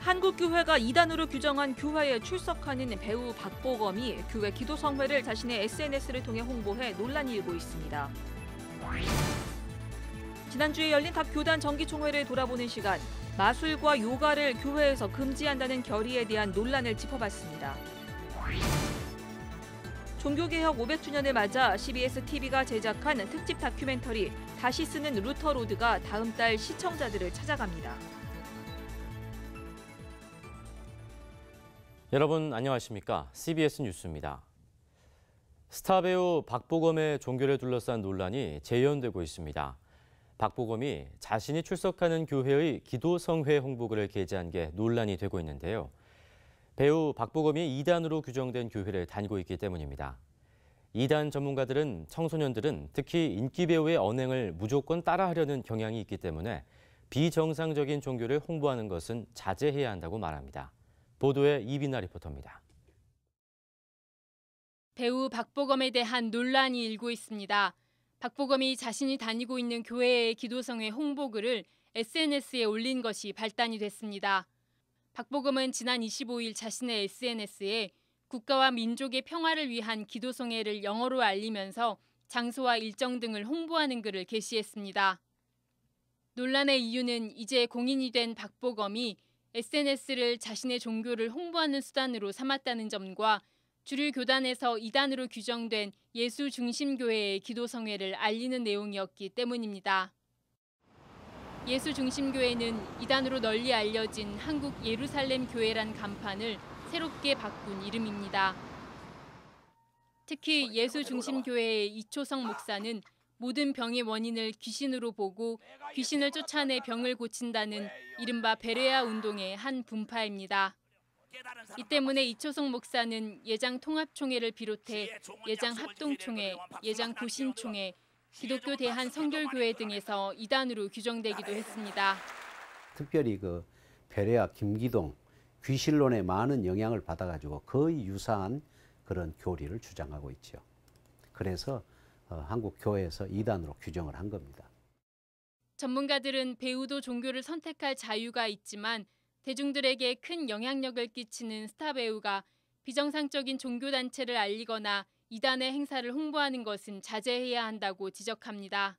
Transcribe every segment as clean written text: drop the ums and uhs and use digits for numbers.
한국교회가 이단으로 규정한 교회에 출석하는 배우 박보검이 교회 기도성회를 자신의 SNS를 통해 홍보해 논란이 일고 있습니다. 지난주에 열린 각 교단 정기총회를 돌아보는 시간, 마술과 요가를 교회에서 금지한다는 결의에 대한 논란을 짚어봤습니다. 종교개혁 500주년을 맞아 CBS TV가 제작한 특집 다큐멘터리 다시 쓰는 루터 로드가 다음 달 시청자들을 찾아갑니다. 여러분 안녕하십니까? CBS 뉴스입니다. 스타 배우 박보검의 종교를 둘러싼 논란이 재현되고 있습니다. 박보검이 자신이 출석하는 교회의 기도성회 홍보글을 게재한 게 논란이 되고 있는데요. 배우 박보검이 이단으로 규정된 교회를 다니고 있기 때문입니다. 이단 전문가들은 청소년들은 특히 인기 배우의 언행을 무조건 따라하려는 경향이 있기 때문에 비정상적인 종교를 홍보하는 것은 자제해야 한다고 말합니다. 보도에 이빈나 리포터입니다. 배우 박보검에 대한 논란이 일고 있습니다. 박보검이 자신이 다니고 있는 교회의 기도성회 홍보글을 SNS에 올린 것이 발단이 됐습니다. 박보검은 지난 25일 자신의 SNS에 국가와 민족의 평화를 위한 기도성회를 영어로 알리면서 장소와 일정 등을 홍보하는 글을 게시했습니다. 논란의 이유는 이제 공인이 된 박보검이 SNS를 자신의 종교를 홍보하는 수단으로 삼았다는 점과 주류 교단에서 이단으로 규정된 예수중심교회의 기도성회를 알리는 내용이었기 때문입니다. 예수중심교회는 이단으로 널리 알려진 한국 예루살렘 교회란 간판을 새롭게 바꾼 이름입니다. 특히 예수중심교회의 이초성 목사는 모든 병의 원인을 귀신으로 보고 귀신을 쫓아내 병을 고친다는 이른바 베레아 운동의 한 분파입니다. 이 때문에 이초성 목사는 예장 통합총회를 비롯해 예장 합동총회, 예장 고신총회, 기독교 대한 성결교회 등에서 이단으로 규정되기도 했습니다. 특별히 그 베레아 김기동 귀신론에 많은 영향을 받아가지고 거의 유사한 그런 교리를 주장하고 있죠. 그래서 한국 교회에서 이단으로 규정을 한 겁니다. 전문가들은 배우도 종교를 선택할 자유가 있지만 대중들에게 큰 영향력을 끼치는 스타 배우가 비정상적인 종교단체를 알리거나 이단의 행사를 홍보하는 것은 자제해야 한다고 지적합니다.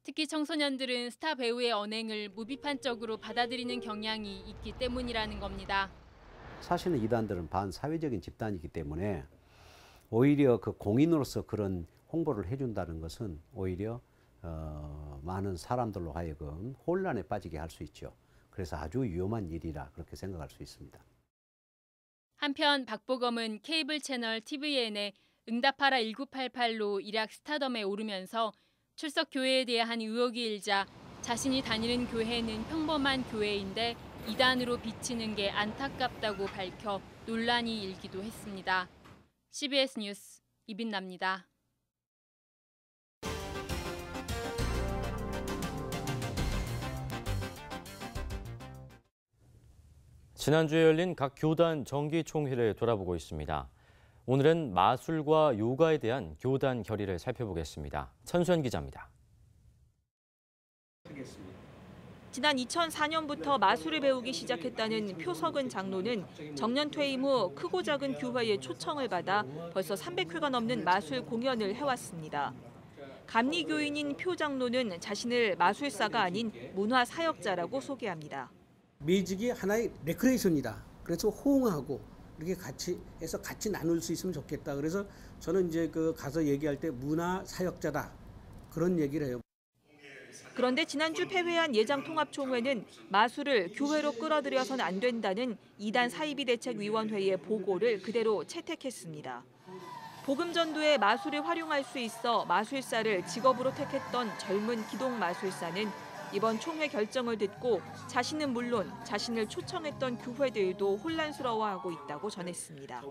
특히 청소년들은 스타 배우의 언행을 무비판적으로 받아들이는 경향이 있기 때문이라는 겁니다. 사실은 이단들은 반사회적인 집단이기 때문에 오히려 그 공인으로서 그런 홍보를 해준다는 것은 오히려 많은 사람들로 하여금 혼란에 빠지게 할 수 있죠. 그래서 아주 위험한 일이라 그렇게 생각할 수 있습니다. 한편 박보검은 케이블 채널 TVN에 응답하라 1988로 일약 스타덤에 오르면서 출석 교회에 대한 의혹이 일자 자신이 다니는 교회는 평범한 교회인데 이단으로 비치는 게 안타깝다고 밝혀 논란이 일기도 했습니다. CBS 뉴스 이빈나입니다. 지난주에 열린 각 교단 정기총회를 돌아보고 있습니다. 오늘은 마술과 요가에 대한 교단 결의를 살펴보겠습니다. 천수연 기자입니다. 지난 2004년부터 마술을 배우기 시작했다는 표석은 장로는 정년 퇴임 후 크고 작은 교회의 초청을 받아 벌써 300회가 넘는 마술 공연을 해왔습니다. 감리교인인 표 장로는 자신을 마술사가 아닌 문화사역자라고 소개합니다. 뮤직이 하나의 레크레이션이다. 그래서 호응하고 이렇게 같이 해서 같이 나눌 수 있으면 좋겠다. 그래서 저는 이제 그 가서 얘기할 때 문화사역자다. 그런 얘기를 해요. 그런데 지난주 폐회한 예장통합총회는 마술을 교회로 끌어들여서는 안 된다는 이단 사이비대책위원회의 보고를 그대로 채택했습니다. 복음전도에 마술을 활용할 수 있어 마술사를 직업으로 택했던 젊은 기독마술사는 이번 총회 결정을 듣고 자신은 물론 자신을 초청했던 교회들도 혼란스러워하고 있다고 전했습니다.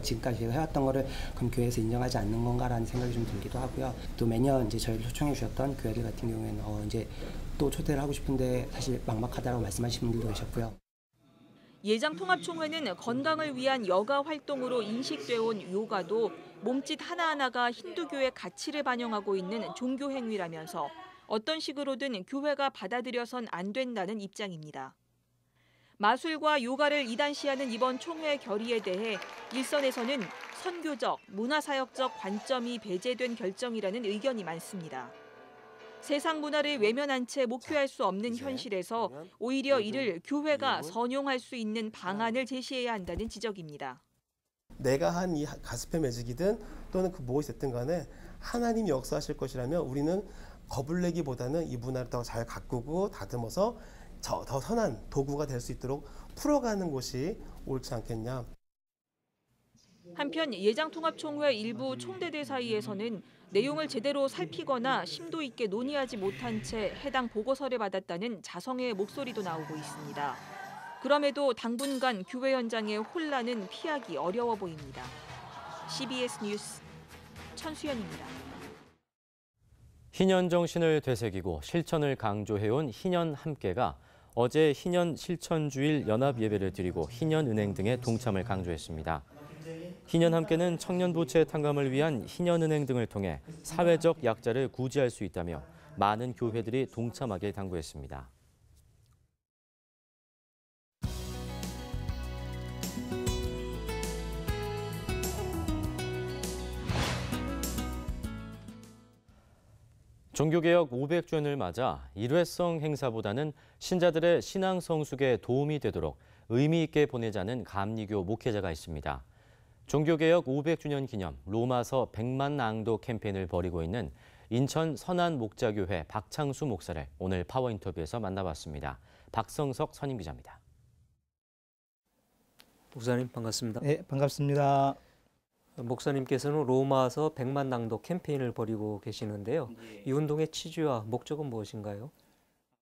지금까지 해왔던 거를 그럼 교회에서 인정하지 않는 건가라는 생각이 좀 들기도 하고요. 또 매년 이제 저희를 초청해 주셨던 교회들 같은 경우에는 이제 또 초대를 하고 싶은데 사실 막막하다고 말씀하시는 분들도 계셨고요. 예장통합총회는 건강을 위한 여가 활동으로 인식되어 온 요가도 몸짓 하나하나가 힌두교의 가치를 반영하고 있는 종교 행위라면서 어떤 식으로든 교회가 받아들여선 안 된다는 입장입니다. 마술과 요가를 이단시하는 이번 총회 결의에 대해 일선에서는 선교적, 문화사역적 관점이 배제된 결정이라는 의견이 많습니다. 세상 문화를 외면한 채 목표할 수 없는 현실에서 오히려 이를 교회가 선용할 수 있는 방안을 제시해야 한다는 지적입니다. 내가 한 이 가스페 매직이든 또는 그 무엇이 됐든 간에 하나님이 역사하실 것이라면 우리는 겁을 내기보다는 이 문화를 더 잘 가꾸고 다듬어서 더 선한 도구가 될 수 있도록 풀어가는 것이 옳지 않겠냐. 한편 예장통합총회 일부 총대들 사이에서는 내용을 제대로 살피거나 심도 있게 논의하지 못한 채 해당 보고서를 받았다는 자성의 목소리도 나오고 있습니다. 그럼에도 당분간 교회 현장의 혼란은 피하기 어려워 보입니다. CBS 뉴스 천수연입니다. 희년 정신을 되새기고 실천을 강조해온 희년 함께가 어제 희년 실천주일 연합 예배를 드리고 희년은행 등의 동참을 강조했습니다. 희년 함께는 청년 부채 탕감을 위한 희년은행 등을 통해 사회적 약자를 구제할 수 있다며 많은 교회들이 동참하길 당부했습니다. 종교개혁 500주년을 맞아 일회성 행사보다는 신자들의 신앙 성숙에 도움이 되도록 의미 있게 보내자는 감리교 목회자가 있습니다. 종교개혁 500주년 기념 로마서 100만 낭독 캠페인을 벌이고 있는 인천 선안목자교회 박창수 목사를 오늘 파워인터뷰에서 만나봤습니다. 박성석 선임기자입니다. 목사님 반갑습니다. 네, 반갑습니다. 목사님께서는 로마서 100만 낭독 캠페인을 벌이고 계시는데요. 이 운동의 취지와 목적은 무엇인가요?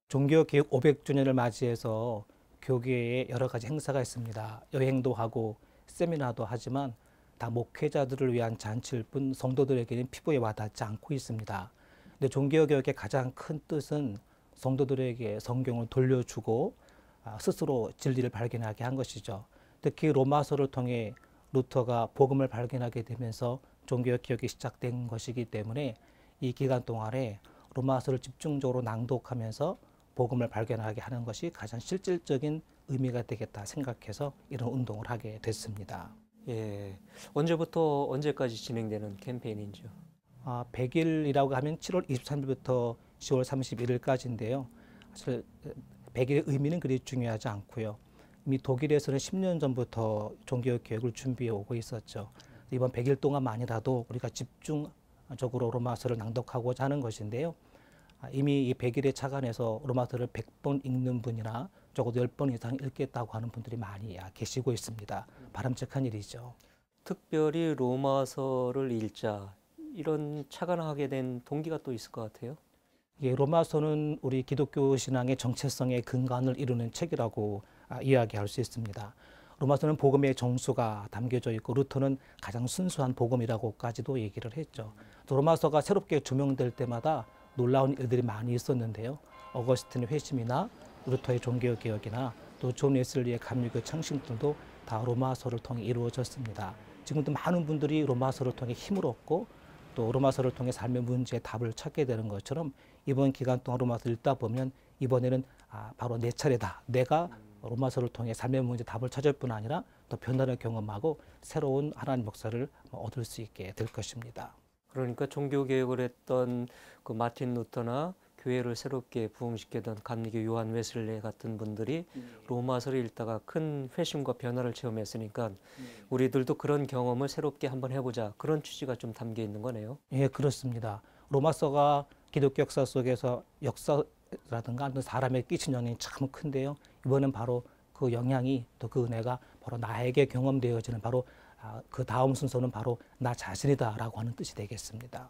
종교개혁 500주년을 맞이해서 교계에 여러 가지 행사가 있습니다. 여행도 하고 세미나도 하지만 다 목회자들을 위한 잔치일 뿐 성도들에게는 피부에 와닿지 않고 있습니다. 근데 종교개혁의 가장 큰 뜻은 성도들에게 성경을 돌려주고 스스로 진리를 발견하게 한 것이죠. 특히 로마서를 통해 루터가 복음을 발견하게 되면서 종교개혁이 시작된 것이기 때문에 이 기간 동안에 로마서를 집중적으로 낭독하면서 복음을 발견하게 하는 것이 가장 실질적인 의미가 되겠다 생각해서 이런 운동을 하게 됐습니다. 예, 언제부터 언제까지 진행되는 캠페인인지요? 100일이라고 하면 7월 23일부터 10월 31일까지인데요. 사실 100일의 의미는 그리 중요하지 않고요. 이미 독일에서는 10년 전부터 종교개혁을 준비해 오고 있었죠. 이번 100일 동안만이라도 우리가 집중적으로 로마서를 낭독하고자 하는 것인데요. 이미 이 100일에 착안해서 로마서를 100번 읽는 분이나 적어도 10번 이상 읽겠다고 하는 분들이 많이 계시고 있습니다. 바람직한 일이죠. 특별히 로마서를 읽자 이런 착안하게 된 동기가 또 있을 것 같아요. 예, 로마서는 우리 기독교 신앙의 정체성의 근간을 이루는 책이라고 이야기할 수 있습니다. 로마서는 복음의 정수가 담겨져 있고 루터는 가장 순수한 복음이라고까지도 얘기를 했죠. 또 로마서가 새롭게 조명될 때마다 놀라운 일들이 많이 있었는데요. 어거스틴의 회심이나 루터의 종교개혁이나 또 존 웨슬리의 감리교 창신들도 다 로마서를 통해 이루어졌습니다. 지금도 많은 분들이 로마서를 통해 힘을 얻고 또 로마서를 통해 삶의 문제에 답을 찾게 되는 것처럼 이번 기간 동안 로마서 읽다 보면 이번에는 바로 내 차례다. 내가 로마서를 통해 삶의 문제 답을 찾을 뿐 아니라 또 변화를 경험하고 새로운 하나님 역사를 얻을 수 있게 될 것입니다. 그러니까 종교개혁을 했던 그 마틴 루터나 교회를 새롭게 부흥시켰던 감리교 요한 웨슬레 같은 분들이 로마서를 읽다가 큰 회심과 변화를 체험했으니까 우리들도 그런 경험을 새롭게 한번 해보자. 그런 취지가 좀 담겨 있는 거네요. 예, 그렇습니다. 로마서가 기독교 역사 속에서 역사라든가 사람에 끼친 영향이 참 큰데요. 이번엔 바로 그 영향이 또 그 은혜가 바로 나에게 경험되어지는 바로 그 다음 순서는 바로 나 자신이다라고 하는 뜻이 되겠습니다.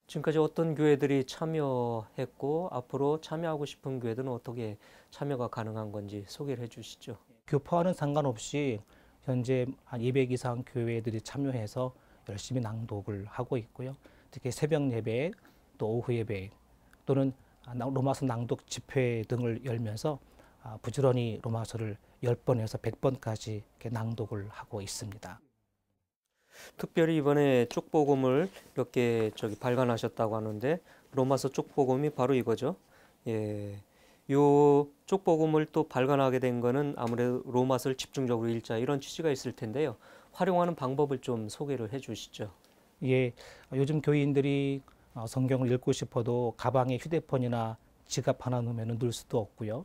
지금까지 어떤 교회들이 참여했고 앞으로 참여하고 싶은 교회들은 어떻게 참여가 가능한 건지 소개를 해주시죠. 교파와는 상관없이 현재 한 200 이상 교회들이 참여해서 열심히 낭독을 하고 있고요. 특히 새벽 예배, 또 오후 예배 또는 로마서 낭독 집회 등을 열면서 부지런히 로마서를 10번에서 100번까지 이렇게 낭독을 하고 있습니다. 특별히 이번에 쪽복음을 이렇게 발간하셨다고 하는데 로마서 쪽복음이 바로 이거죠. 예, 요 쪽복음을 또 발간하게 된 거는 아무래도 로마서를 집중적으로 읽자 이런 취지가 있을 텐데요. 활용하는 방법을 좀 소개를 해주시죠. 예, 요즘 교인들이 성경을 읽고 싶어도 가방에 휴대폰이나 지갑 하나 넣으면 넣을 수도 없고요.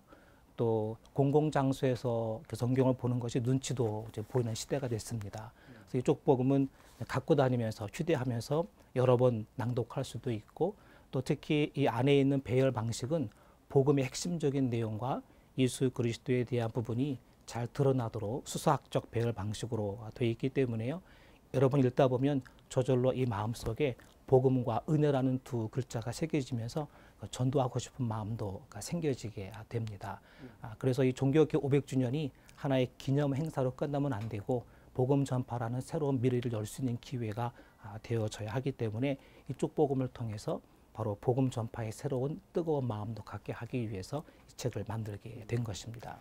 또 공공장소에서 성경을 보는 것이 눈치도 이제 보이는 시대가 됐습니다. 그래서 이 쪽복음은 갖고 다니면서 휴대하면서 여러 번 낭독할 수도 있고, 또 특히 이 안에 있는 배열 방식은 복음의 핵심적인 내용과 예수 그리스도에 대한 부분이 잘 드러나도록 수사학적 배열 방식으로 되어 있기 때문에요. 여러분 읽다 보면 저절로 이 마음속에 복음과 은혜라는 두 글자가 새겨지면서 전도하고 싶은 마음도 생겨지게 됩니다. 그래서 이 종교개혁 500주년이 하나의 기념 행사로 끝나면 안 되고 복음 전파라는 새로운 미래를 열 수 있는 기회가 되어져야 하기 때문에 이 쪽복음을 통해서 바로 복음 전파의 새로운 뜨거운 마음도 갖게 하기 위해서 이 책을 만들게 된 것입니다.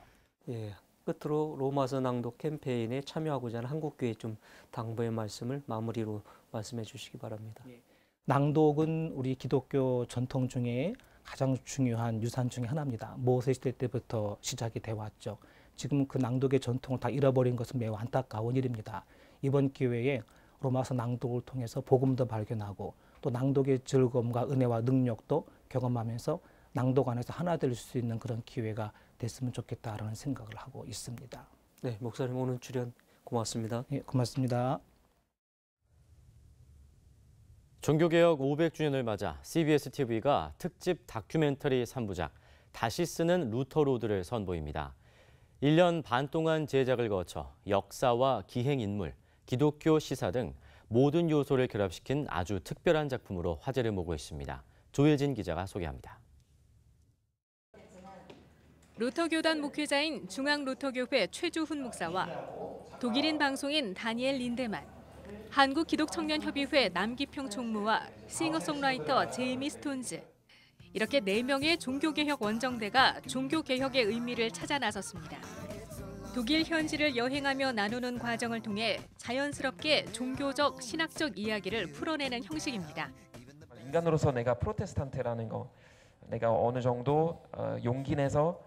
예, 끝으로 로마서 낭독 캠페인에 참여하고자 하는 한국교회 좀 당부의 말씀을 마무리로 말씀해 주시기 바랍니다. 낭독은 우리 기독교 전통 중에 가장 중요한 유산 중에 하나입니다. 모세 시대 때부터 시작이 돼 왔죠. 지금 그 낭독의 전통을 다 잃어버린 것은 매우 안타까운 일입니다. 이번 기회에 로마서 낭독을 통해서 복음도 발견하고 또 낭독의 즐거움과 은혜와 능력도 경험하면서 낭독 안에서 하나 될 수 있는 그런 기회가 됐으면 좋겠다라는 생각을 하고 있습니다. 네, 목사님 오늘 출연 고맙습니다. 예, 고맙습니다. 종교개혁 500주년을 맞아 CBS TV가 특집 다큐멘터리 3부작 다시 쓰는 루터 로드를 선보입니다. 1년 반 동안 제작을 거쳐 역사와 기행인물, 기독교 시사 등 모든 요소를 결합시킨 아주 특별한 작품으로 화제를 모으고 있습니다. 조혜진 기자가 소개합니다. 루터교단 목회자인 중앙루터교회 최주훈 목사와 독일인 방송인 다니엘 린데만, 한국기독청년협의회 남기평 총무와 싱어송라이터 제이미 스톤즈, 이렇게 4명의 종교개혁 원정대가 종교개혁의 의미를 찾아 나섰습니다. 독일 현지를 여행하며 나누는 과정을 통해 자연스럽게 종교적, 신학적 이야기를 풀어내는 형식입니다. 인간으로서 내가 프로테스탄트라는 거, 내가 어느 정도 용기 내서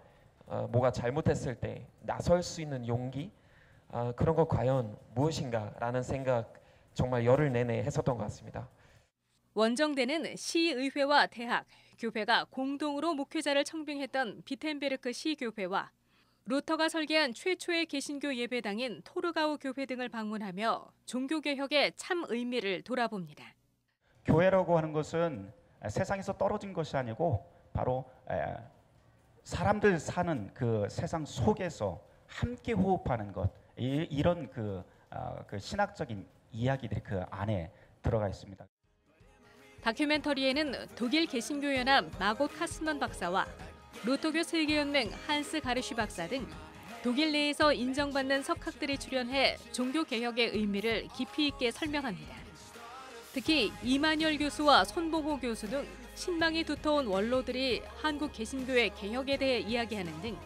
뭐가 잘못했을 때 나설 수 있는 용기, 그런 거 과연 무엇인가라는 생각 정말 열흘 내내 했었던 것 같습니다. 원정대는 시의회와 대학, 교회가 공동으로 목회자를 청빙했던 비텐베르크 시교회와 루터가 설계한 최초의 개신교 예배당인 토르가우 교회 등을 방문하며 종교개혁의 참 의미를 돌아봅니다. 교회라고 하는 것은 세상에서 떨어진 것이 아니고 바로 사람들 사는 그 세상 속에서 함께 호흡하는 것, 이런 그 신학적인 이야기들이 그 안에 들어가 있습니다. 다큐멘터리에는 독일 개신교연합 마got 카스먼 박사와 루터교 세계연맹 한스 가르슈 박사 등 독일 내에서 인정받는 석학들이 출연해 종교개혁의 의미를 깊이 있게 설명합니다. 특히 이만열 교수와 손봉호 교수 등 신망이 두터운 원로들이 한국 개신교의 개혁에 대해 이야기하는 등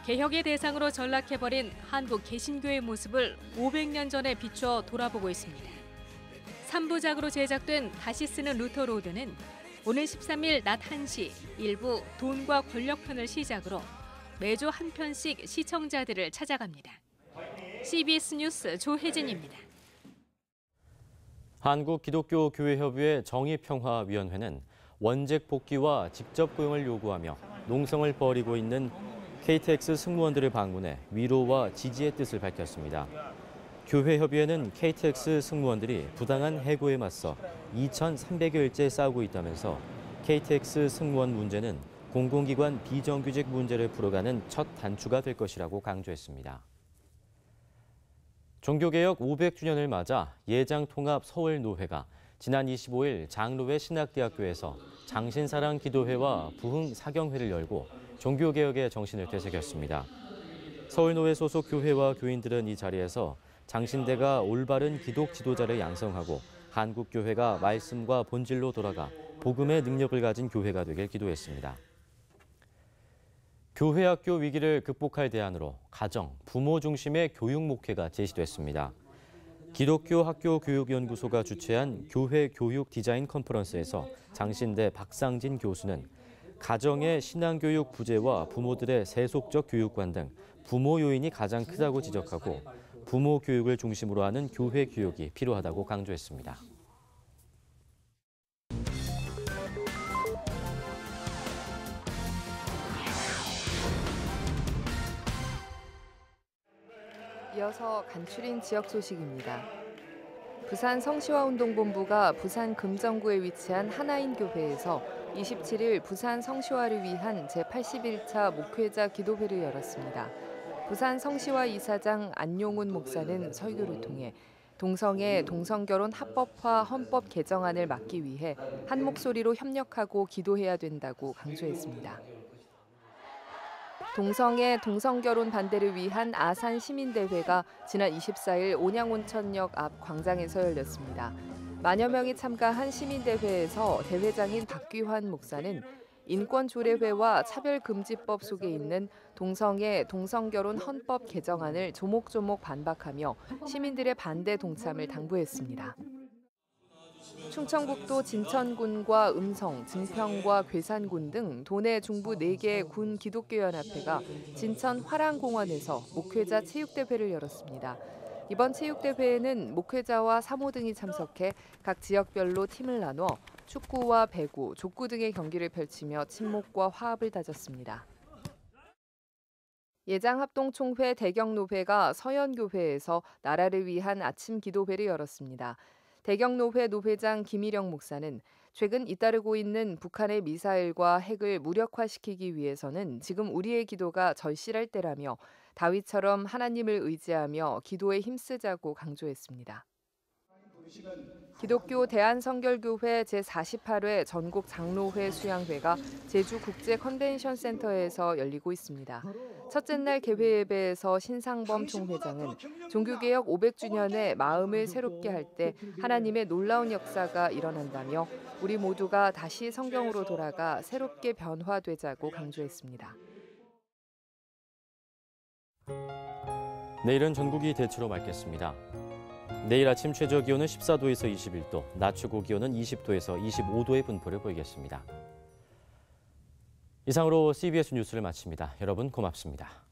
개혁의 대상으로 전락해버린 한국 개신교의 모습을 500년 전에 비추어 돌아보고 있습니다. 3부작으로 제작된 다시 쓰는 루터 로드는 오늘 13일 낮 1시 일부 돈과 권력 편을 시작으로 매주 한 편씩 시청자들을 찾아갑니다. CBS 뉴스 조혜진입니다. 한국기독교교회협의회 정의평화위원회는 원직 복귀와 직접 고용을 요구하며 농성을 벌이고 있는 KTX 승무원들을 방문해 위로와 지지의 뜻을 밝혔습니다. 교회협의회는 KTX 승무원들이 부당한 해고에 맞서 2,300여일째 싸우고 있다면서 KTX 승무원 문제는 공공기관 비정규직 문제를 풀어가는 첫 단추가 될 것이라고 강조했습니다. 종교개혁 500주년을 맞아 예장통합 서울노회가 지난 25일 장로회 신학대학교에서 장신사랑 기도회와 부흥 사경회를 열고 종교개혁의 정신을 되새겼습니다. 서울노회 소속 교회와 교인들은 이 자리에서 장신대가 올바른 기독 지도자를 양성하고 한국교회가 말씀과 본질로 돌아가 복음의 능력을 가진 교회가 되길 기도했습니다. 교회학교 위기를 극복할 대안으로 가정, 부모 중심의 교육 목회가 제시됐습니다. 기독교 학교 교육연구소가 주최한 교회 교육 디자인 컨퍼런스에서 장신대 박상진 교수는 가정의 신앙교육 부재와 부모들의 세속적 교육관 등 부모 요인이 가장 크다고 지적하고 부모 교육을 중심으로 하는 교회 교육이 필요하다고 강조했습니다. 이어서 간추린 지역 소식입니다. 부산 성시화운동본부가 부산 금정구에 위치한 하나인 교회에서 27일 부산 성시화를 위한 제81차 목회자 기도회를 열었습니다. 부산 성시화 이사장 안용훈 목사는 설교를 통해 동성애 동성결혼 합법화 헌법 개정안을 막기 위해 한 목소리로 협력하고 기도해야 된다고 강조했습니다. 동성애 동성결혼 반대를 위한 아산 시민대회가 지난 24일 온양온천역 앞 광장에서 열렸습니다. 만여 명이 참가한 시민대회에서 대회장인 박귀환 목사는 인권조례회와 차별금지법 속에 있는 동성애 동성결혼 헌법 개정안을 조목조목 반박하며 시민들의 반대 동참을 당부했습니다. 충청북도 진천군과 음성, 증평과 괴산군 등 도내 중부 4개의 군 기독교연합회가 진천 화랑공원에서 목회자 체육대회를 열었습니다. 이번 체육대회에는 목회자와 사모 등이 참석해 각 지역별로 팀을 나눠 축구와 배구, 족구 등의 경기를 펼치며 친목과 화합을 다졌습니다. 예장합동총회 대경노회가 서연교회에서 나라를 위한 아침 기도회를 열었습니다. 대경노회 노회장 김일영 목사는 최근 잇따르고 있는 북한의 미사일과 핵을 무력화시키기 위해서는 지금 우리의 기도가 절실할 때라며 다윗처럼 하나님을 의지하며 기도에 힘쓰자고 강조했습니다. 기독교 대한성결교회 제48회 전국 장로회 수양회가 제주국제컨벤션센터에서 열리고 있습니다. 첫째 날 개회 예배에서 신상범 총회장은 종교개혁 500주년에 마음을 새롭게 할 때 하나님의 놀라운 역사가 일어난다며 우리 모두가 다시 성경으로 돌아가 새롭게 변화되자고 강조했습니다. 내일은 전국이 대체로 맑겠습니다. 내일 아침 최저 기온은 14도에서 21도, 낮 최고 기온은 20도에서 25도의 분포를 보이겠습니다. 이상으로 CBS 뉴스를 마칩니다. 여러분 고맙습니다.